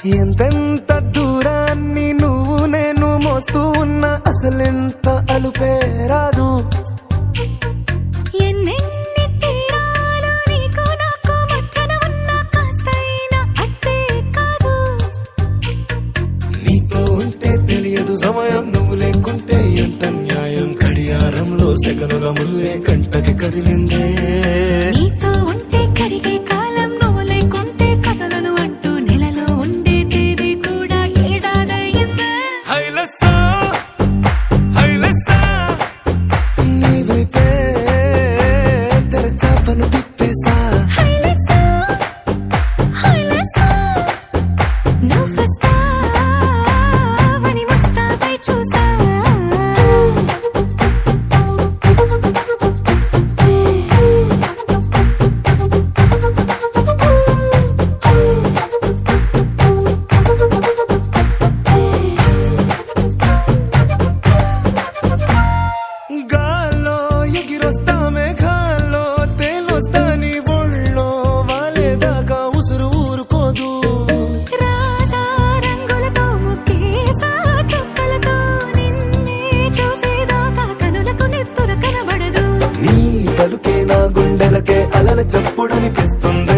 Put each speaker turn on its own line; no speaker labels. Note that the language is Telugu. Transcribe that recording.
ఎంతెంత దూరాన్ని నువ్వు నేను మోస్తూ ఉన్నా అసలెంత అలుపే రాదు.
ఎన్నెన్ని తీరాలు నీకు నాకు మధ్యన ఉన్న కాస్తైనా అట్టే కాదు.
నీతో ఉంటే తెలియదు సమయం, నువ్వు లేకుంటే ఎంత న్యాయం. గడియారంలో సెకనుల ముల్లే కంటకి కదిలిందే.
నీతో ఉంటే కరిగే కాలం, నువ్వు లేకుంటే కథలను అంటూ నెలలో ఉండే తేదీ కూడా ఏడాదయ్యిందే.
హైలెస్సా హైలెస్సా నీ వైపే తెరచాపను తిప్పేసా.
హైలెస్సా హైలెస్సా నువ్వొస్తావని ముస్తాబై చూసా.
గాల్లో ఎగిరొస్తా మేఘాల్లో తేలొస్తా నీ ఒళ్ళో వాలేదాకా ఉసురు ఊరుకోదు.
రాజా రంగులతో ముక్కేసా చుక్కలతో నిన్నే చూసేదాకా కనులకు నెత్తురు కనబడదు.
నీ పలుకే నా గుండెలకే అలల చప్పుడనిపిస్తుంది.